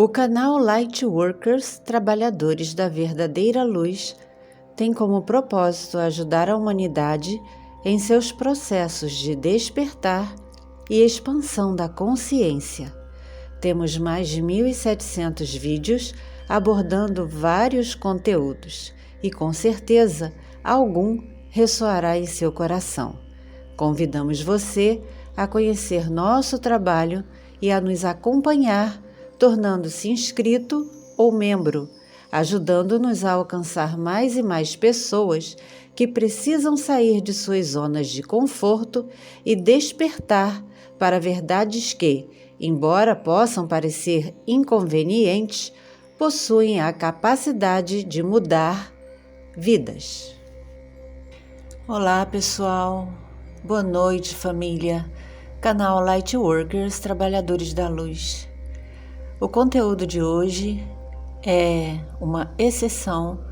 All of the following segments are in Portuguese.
O canal Lightworkers, Trabalhadores da Verdadeira Luz, tem como propósito ajudar a humanidade em seus processos de despertar e expansão da consciência. Temos mais de 1.700 vídeos abordando vários conteúdos e, com certeza, algum ressoará em seu coração. Convidamos você a conhecer nosso trabalho e a nos acompanhar, tornando-se inscrito ou membro, ajudando-nos a alcançar mais e mais pessoas que precisam sair de suas zonas de conforto e despertar para verdades que, embora possam parecer inconvenientes, possuem a capacidade de mudar vidas. Olá, pessoal! Boa noite, família! Canal Lightworkers, Trabalhadores da Luz. O conteúdo de hoje é uma exceção,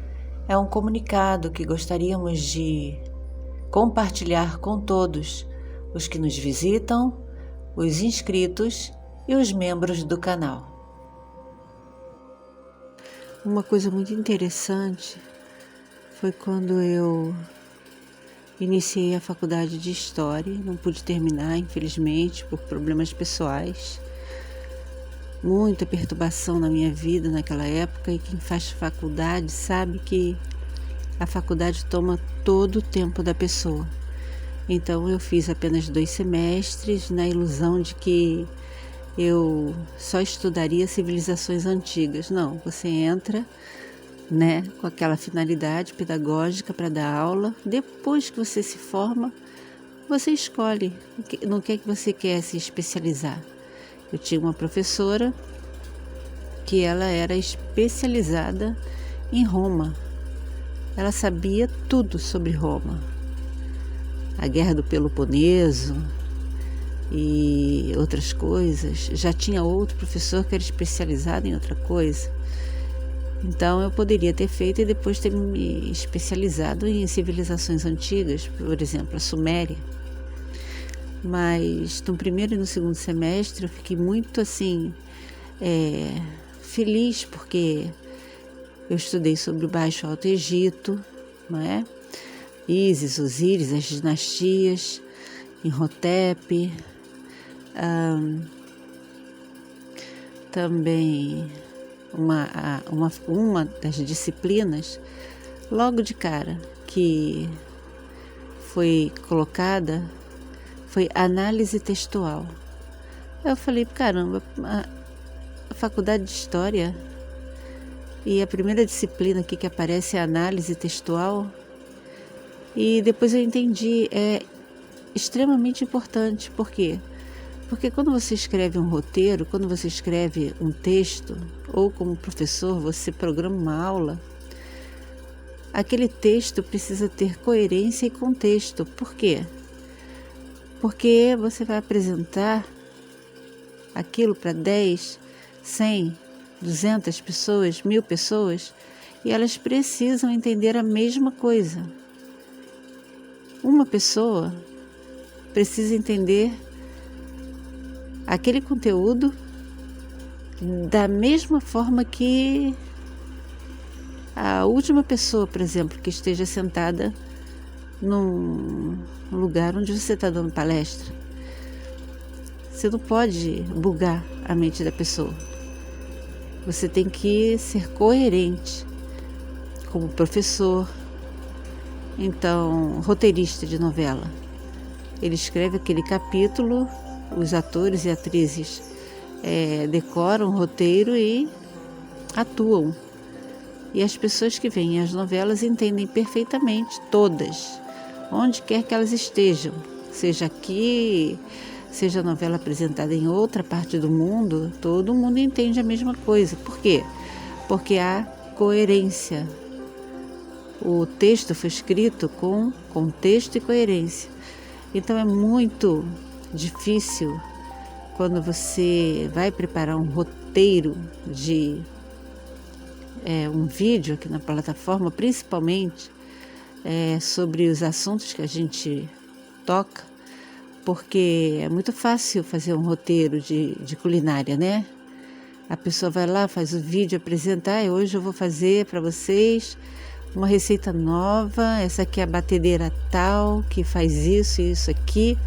é um comunicado que gostaríamos de compartilhar com todos os que nos visitam, os inscritos e os membros do canal. Uma coisa muito interessante foi quando eu iniciei a faculdade de História, não pude terminar, infelizmente, por problemas pessoais. Muita perturbação na minha vida naquela época, e quem faz faculdade sabe que a faculdade toma todo o tempo da pessoa. Então eu fiz apenas 2 semestres na ilusão de que eu só estudaria civilizações antigas. Não, você entra, com aquela finalidade pedagógica para dar aula. Depois que você se forma, você escolhe no que você quer se especializar. Eu tinha uma professora que ela era especializada em Roma. Ela sabia tudo sobre Roma. A Guerra do Peloponeso e outras coisas. Já tinha outro professor que era especializado em outra coisa. Então eu poderia ter feito e depois ter me especializado em civilizações antigas, por exemplo, a Suméria. Mas no primeiro e no segundo semestre eu fiquei muito feliz, porque eu estudei sobre o Baixo Alto Egito, não é? Ísis, Osíris, as dinastias, Imhotep, também uma das disciplinas, logo de cara, que foi colocada, foi análise textual. Eu falei, caramba, a faculdade de História, e a primeira disciplina aqui que aparece é análise textual. E depois eu entendi, é extremamente importante. Por quê? Porque quando você escreve um roteiro, quando você escreve um texto, ou como professor você programa uma aula, aquele texto precisa ter coerência e contexto. Por quê? Porque você vai apresentar aquilo para 10, 100, 200 pessoas, 1.000 pessoas, e elas precisam entender a mesma coisa. Uma pessoa precisa entender aquele conteúdo da mesma forma que a última pessoa, por exemplo, que esteja sentada num lugar onde você está dando palestra. Você não pode bugar a mente da pessoa. Você tem que ser coerente como professor. Então, roteirista de novela, ele escreve aquele capítulo, os atores e atrizes decoram o roteiro e atuam. E as pessoas que veem as novelas entendem perfeitamente, todas, onde quer que elas estejam, seja aqui, seja a novela apresentada em outra parte do mundo, todo mundo entende a mesma coisa. Por quê? Porque há coerência. O texto foi escrito com contexto e coerência. Então é muito difícil quando você vai preparar um roteiro de um vídeo aqui na plataforma, principalmente sobre os assuntos que a gente toca, porque é muito fácil fazer um roteiro de culinária, né? A pessoa vai lá, faz o vídeo, apresenta, hoje eu vou fazer para vocês uma receita nova, essa aqui é a batedeira tal, que faz isso e isso aqui.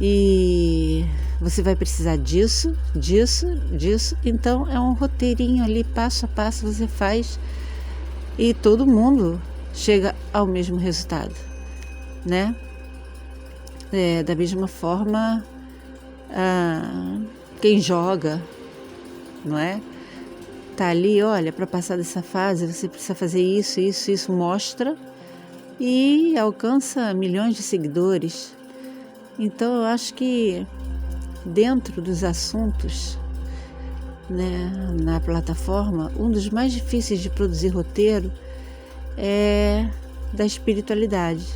E você vai precisar disso, disso, disso. Então é um roteirinho ali, passo a passo você faz e todo mundo chega ao mesmo resultado, né? Da mesma forma, quem joga, não é? Tá ali, olha, para passar dessa fase você precisa fazer isso, isso, isso, mostra e alcança milhões de seguidores. Então eu acho que dentro dos assuntos, né, na plataforma, um dos mais difíceis de produzir roteiro é da espiritualidade,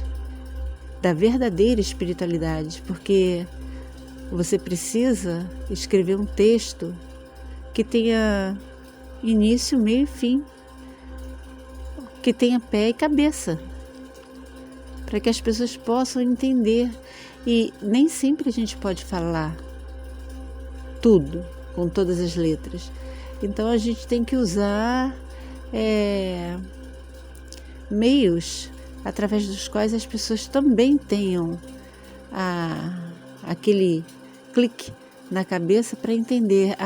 da verdadeira espiritualidade, porque você precisa escrever um texto que tenha início, meio e fim, que tenha pé e cabeça, para que as pessoas possam entender. E nem sempre a gente pode falar tudo, com todas as letras. Então a gente tem que usar meios através dos quais as pessoas também tenham aquele clique na cabeça para entender.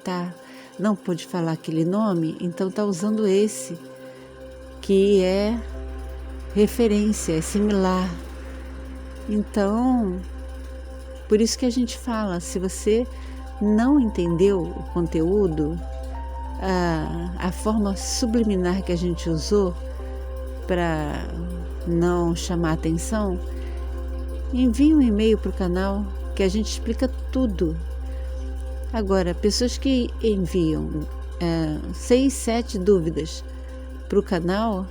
Tá, não pôde falar aquele nome, então tá usando esse, que é referência, é similar. Então, por isso que a gente fala, se você não entendeu o conteúdo, a forma subliminar que a gente usou para não chamar atenção, envie um e-mail para o canal que a gente explica tudo. Agora, pessoas que enviam 6, 7 dúvidas para o canal,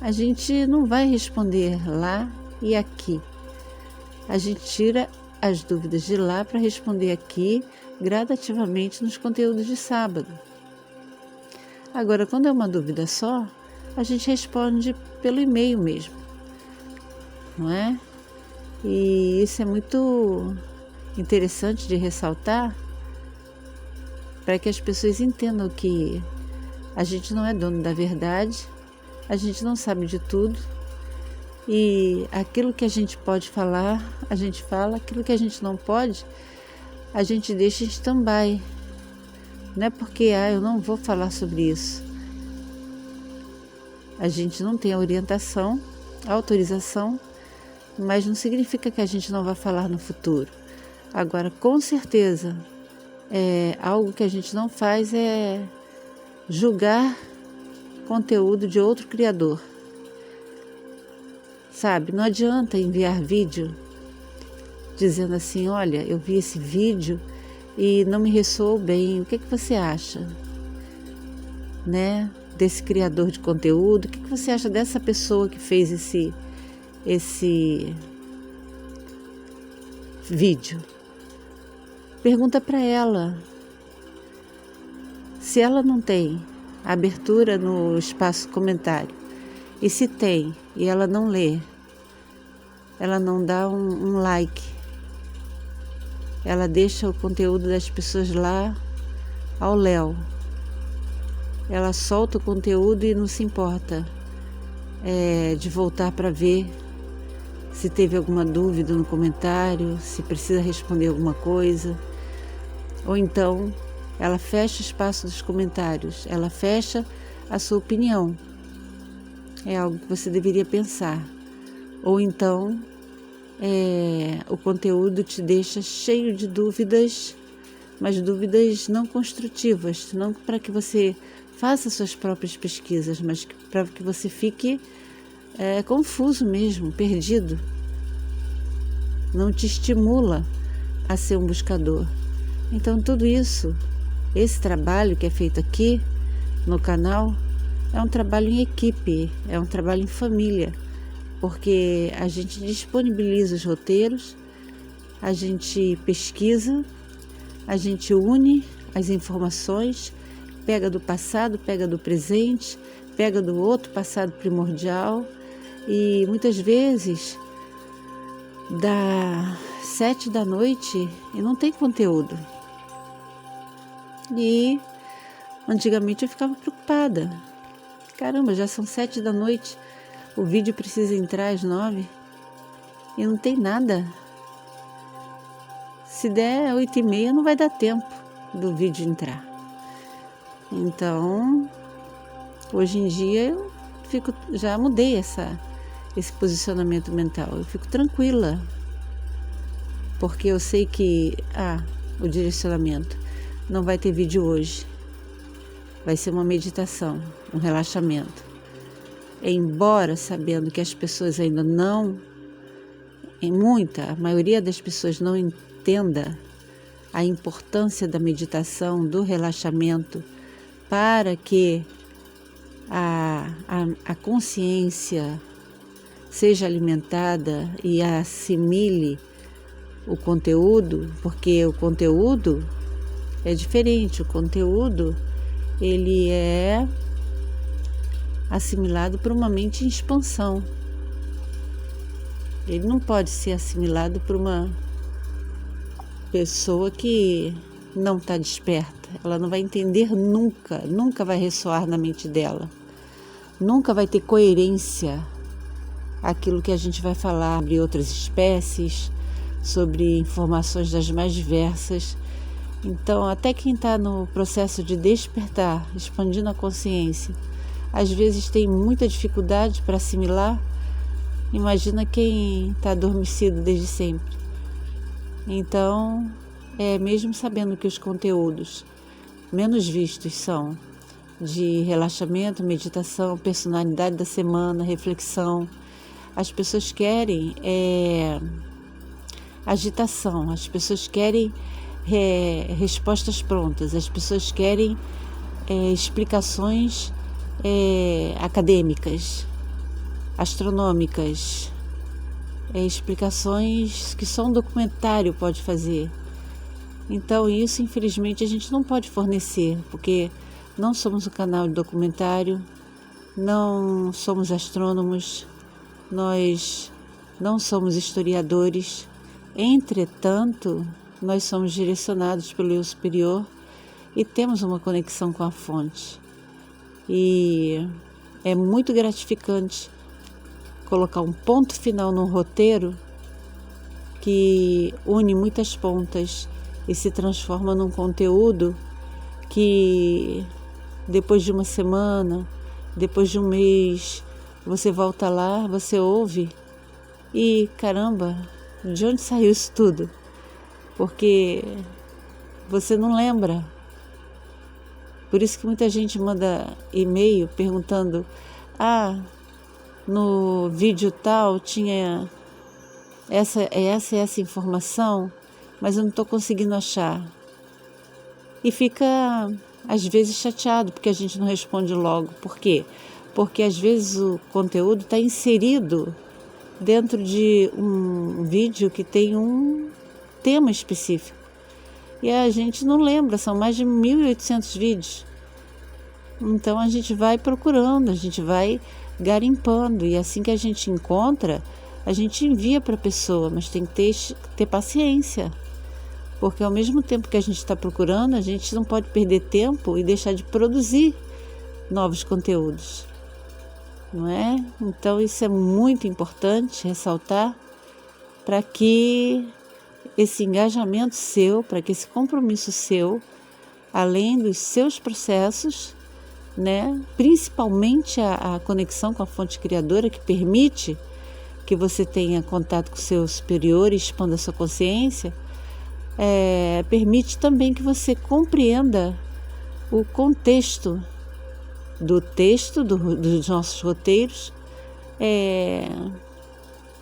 a gente não vai responder lá e aqui. A gente tira as dúvidas de lá para responder aqui gradativamente nos conteúdos de sábado. Agora, quando é uma dúvida só, a gente responde pelo e-mail mesmo, não é? E isso é muito interessante de ressaltar para que as pessoas entendam que a gente não é dono da verdade, a gente não sabe de tudo. E aquilo que a gente pode falar, a gente fala. Aquilo que a gente não pode, a gente deixa em stand-by. Não é porque eu não vou falar sobre isso. A gente não tem a orientação, a autorização, mas não significa que a gente não vai falar no futuro. Agora, com certeza, algo que a gente não faz é julgar conteúdo de outro criador. Sabe, não adianta enviar vídeo dizendo assim, olha, eu vi esse vídeo e não me ressoou bem, o que você acha, né, desse criador de conteúdo? O que você acha dessa pessoa que fez esse vídeo? Pergunta para ela. Se ela não tem abertura no espaço comentário, e se tem, e ela não lê, ela não dá um like, ela deixa o conteúdo das pessoas lá ao léu, ela solta o conteúdo e não se importa de voltar para ver se teve alguma dúvida no comentário, se precisa responder alguma coisa, ou então ela fecha o espaço dos comentários, ela fecha a sua opinião. É algo que você deveria pensar. Ou então, o conteúdo te deixa cheio de dúvidas, mas dúvidas não construtivas, não para que você faça suas próprias pesquisas, mas para que você fique confuso mesmo, perdido. Não te estimula a ser um buscador. Então, tudo isso, esse trabalho que é feito aqui no canal, é um trabalho em equipe, é um trabalho em família, porque a gente disponibiliza os roteiros, a gente pesquisa, a gente une as informações, pega do passado, pega do presente, pega do outro passado primordial, e muitas vezes dá 7 da noite e não tem conteúdo. E antigamente eu ficava preocupada. Caramba, já são 7 da noite, o vídeo precisa entrar às 9 e não tem nada. Se der 8h30 não vai dar tempo do vídeo entrar. Então, hoje em dia eu já mudei esse posicionamento mental. Eu fico tranquila, porque eu sei que o direcionamento não vai ter vídeo hoje. Vai ser uma meditação, um relaxamento. Embora sabendo que as pessoas ainda a maioria das pessoas não entenda a importância da meditação, do relaxamento, para que a consciência seja alimentada e assimile o conteúdo, porque o conteúdo é diferente. O conteúdo, ele é assimilado por uma mente em expansão. Ele não pode ser assimilado por uma pessoa que não está desperta. Ela não vai entender nunca vai ressoar na mente dela. Nunca vai ter coerência aquilo que a gente vai falar sobre outras espécies, sobre informações das mais diversas. Então, até quem está no processo de despertar, expandindo a consciência, às vezes tem muita dificuldade para assimilar. Imagina quem está adormecido desde sempre. Então, mesmo sabendo que os conteúdos menos vistos são de relaxamento, meditação, personalidade da semana, reflexão, as pessoas querem agitação, as pessoas querem respostas prontas, as pessoas querem explicações acadêmicas, astronômicas, explicações que só um documentário pode fazer. Então isso, infelizmente, a gente não pode fornecer, porque não somos um canal de documentário, não somos astrônomos, nós não somos historiadores. Entretanto, nós somos direcionados pelo eu superior e temos uma conexão com a fonte. E é muito gratificante colocar um ponto final num roteiro que une muitas pontas e se transforma num conteúdo que depois de uma semana, depois de um mês, você volta lá, você ouve e caramba, de onde saiu isso tudo? Porque você não lembra. Por isso que muita gente manda e-mail perguntando: no vídeo tal tinha essa informação, mas eu não estou conseguindo achar. E fica, às vezes, chateado porque a gente não responde logo. Por quê? Porque às vezes o conteúdo está inserido dentro de um vídeo que tem um tema específico. E a gente não lembra, são mais de 1.800 vídeos. Então a gente vai procurando, a gente vai garimpando, e assim que a gente encontra, a gente envia para a pessoa, mas tem que ter paciência, porque ao mesmo tempo que a gente está procurando, a gente não pode perder tempo e deixar de produzir novos conteúdos, não é? Então isso é muito importante ressaltar, para que esse engajamento seu, para que esse compromisso seu, além dos seus processos, né, principalmente a conexão com a fonte criadora, que permite que você tenha contato com o seu superior e expanda a sua consciência, permite também que você compreenda o contexto do texto, dos nossos roteiros,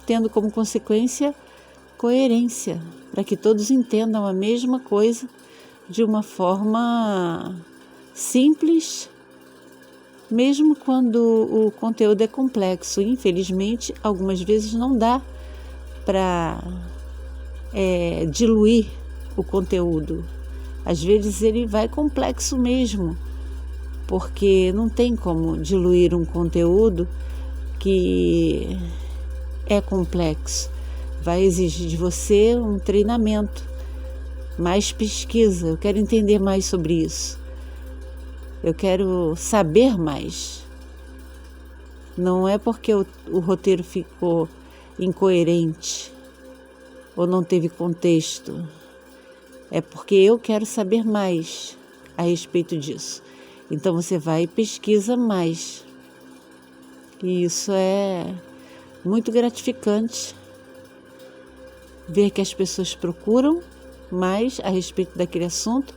tendo como consequência coerência, para que todos entendam a mesma coisa de uma forma simples, mesmo quando o conteúdo é complexo. Infelizmente, algumas vezes não dá para diluir o conteúdo. Às vezes ele vai complexo mesmo, porque não tem como diluir um conteúdo que é complexo. Vai exigir de você um treinamento, mais pesquisa, eu quero entender mais sobre isso. Eu quero saber mais. Não é porque o roteiro ficou incoerente ou não teve contexto. É porque eu quero saber mais a respeito disso. Então você vai e pesquisa mais. E isso é muito gratificante. Ver que as pessoas procuram mais a respeito daquele assunto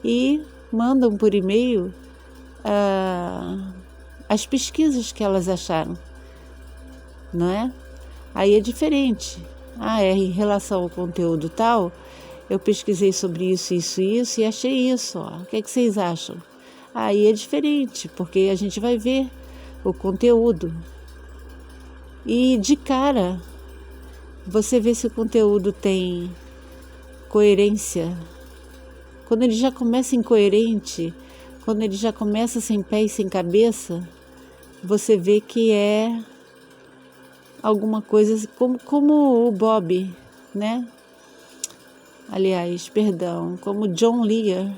e mandam por e-mail as pesquisas que elas acharam, não é? Aí é diferente. Em relação ao conteúdo tal, eu pesquisei sobre isso e achei isso. O que é que vocês acham? Aí é diferente, porque a gente vai ver o conteúdo. E de cara, você vê se o conteúdo tem coerência. Quando ele já começa incoerente, quando ele já começa sem pé e sem cabeça, você vê que é alguma coisa como o Bob, né? Aliás, perdão, como John Lear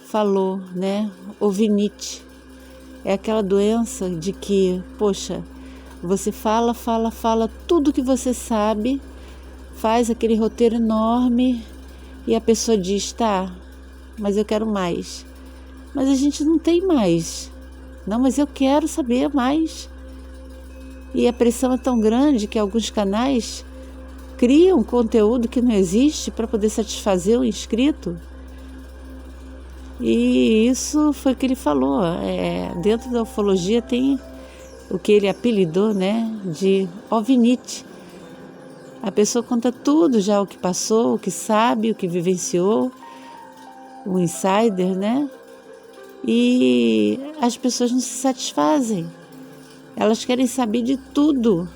falou, né? Ovinite. É aquela doença de que, poxa, você fala tudo que você sabe, faz aquele roteiro enorme e a pessoa diz, tá, mas eu quero mais. Mas a gente não tem mais. Não, mas eu quero saber mais. E a pressão é tão grande que alguns canais criam conteúdo que não existe para poder satisfazer o inscrito. E isso foi o que ele falou. Dentro da ufologia tem o que ele apelidou, né, de ovinite. A pessoa conta tudo já, o que passou, o que sabe, o que vivenciou, o insider, né? E as pessoas não se satisfazem. Elas querem saber de tudo.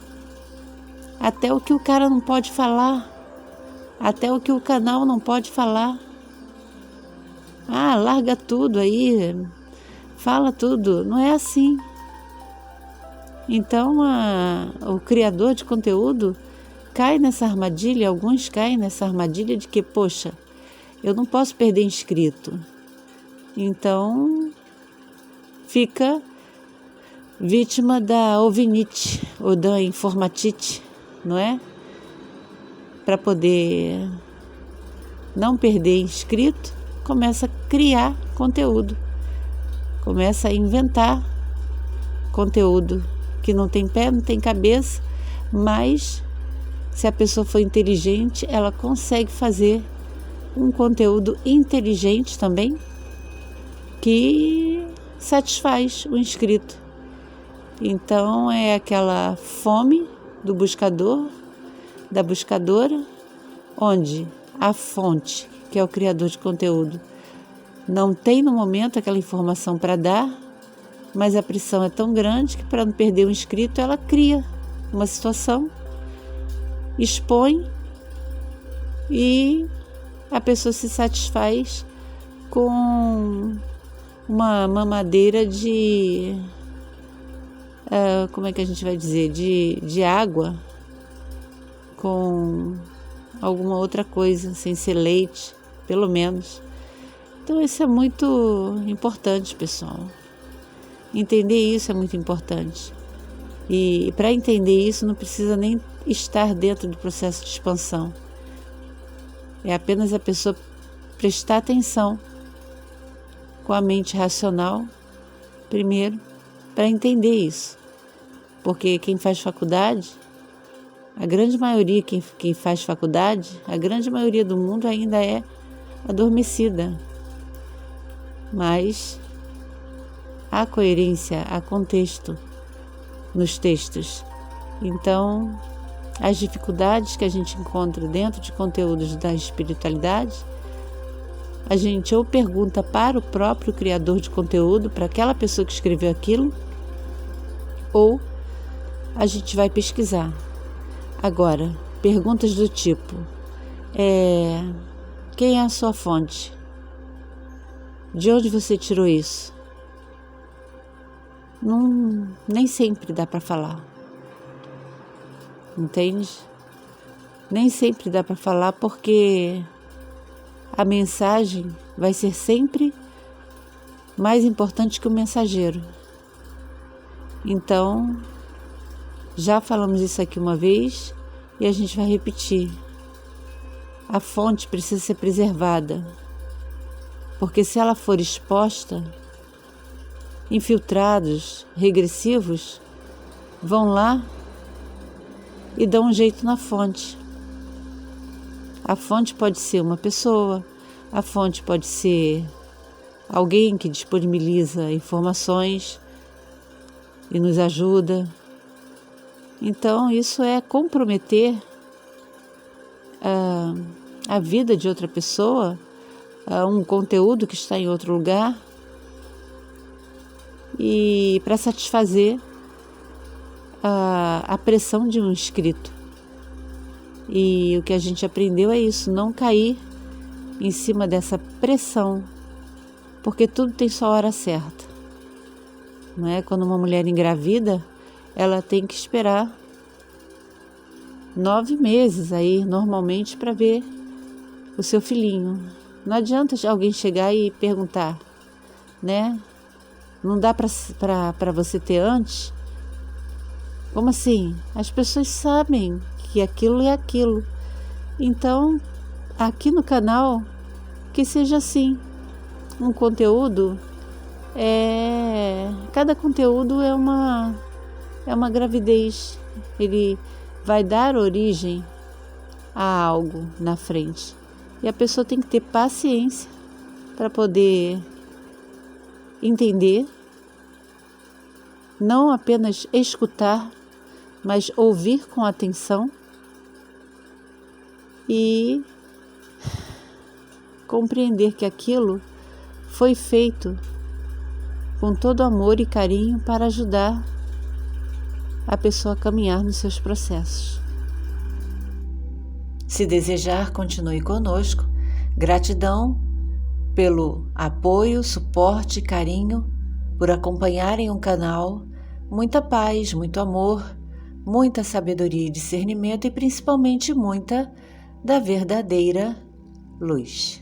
Até o que o cara não pode falar. Até o que o canal não pode falar. Larga tudo aí. Fala tudo. Não é assim. Então, o criador de conteúdo cai nessa armadilha, alguns caem nessa armadilha de que, poxa, eu não posso perder inscrito. Então, fica vítima da ovinite ou da informatite, não é? Para poder não perder inscrito, começa a criar conteúdo, começa a inventar conteúdo que não tem pé, não tem cabeça, mas se a pessoa for inteligente, ela consegue fazer um conteúdo inteligente também, que satisfaz o inscrito. Então é aquela fome do buscador, da buscadora, onde a fonte, que é o criador de conteúdo, não tem no momento aquela informação para dar, mas a pressão é tão grande que, para não perder o inscrito, ela cria uma situação, expõe e a pessoa se satisfaz com uma mamadeira de, como é que a gente vai dizer, de água com alguma outra coisa, sem ser leite, pelo menos. Então isso é muito importante, pessoal. Entender isso é muito importante. E para entender isso não precisa nem estar dentro do processo de expansão. É apenas a pessoa prestar atenção com a mente racional, primeiro, para entender isso. Porque quem faz faculdade, a grande maioria quem faz faculdade, a grande maioria do mundo ainda é adormecida. Mas há coerência, há contexto nos textos. Então, as dificuldades que a gente encontra dentro de conteúdos da espiritualidade, a gente ou pergunta para o próprio criador de conteúdo, para aquela pessoa que escreveu aquilo, ou a gente vai pesquisar. Agora, perguntas do tipo, quem é a sua fonte? De onde você tirou isso? Nem sempre dá para falar. Entende? Nem sempre dá para falar porque a mensagem vai ser sempre mais importante que o mensageiro. Então, já falamos isso aqui uma vez e a gente vai repetir. A fonte precisa ser preservada, porque se ela for exposta, infiltrados, regressivos, vão lá e dão um jeito na fonte. A fonte pode ser uma pessoa, a fonte pode ser alguém que disponibiliza informações e nos ajuda. Então, isso é comprometer a vida de outra pessoa, um conteúdo que está em outro lugar, e para satisfazer a pressão de um inscrito. E o que a gente aprendeu é isso, não cair em cima dessa pressão, porque tudo tem sua hora certa. Não é? Quando uma mulher engravida, ela tem que esperar 9 meses aí, normalmente, para ver o seu filhinho. Não adianta alguém chegar e perguntar, né? Não dá para você ter antes? Como assim? As pessoas sabem que aquilo é aquilo. Então, aqui no canal, que seja assim. Um conteúdo cada conteúdo é uma gravidez. Ele vai dar origem a algo na frente. E a pessoa tem que ter paciência para poder entender, não apenas escutar, mas ouvir com atenção e compreender que aquilo foi feito com todo amor e carinho para ajudar a pessoa a caminhar nos seus processos. Se desejar, continue conosco. Gratidão pelo apoio, suporte e carinho, por acompanharem o canal. Muita paz, muito amor, muita sabedoria e discernimento e principalmente muita da verdadeira luz.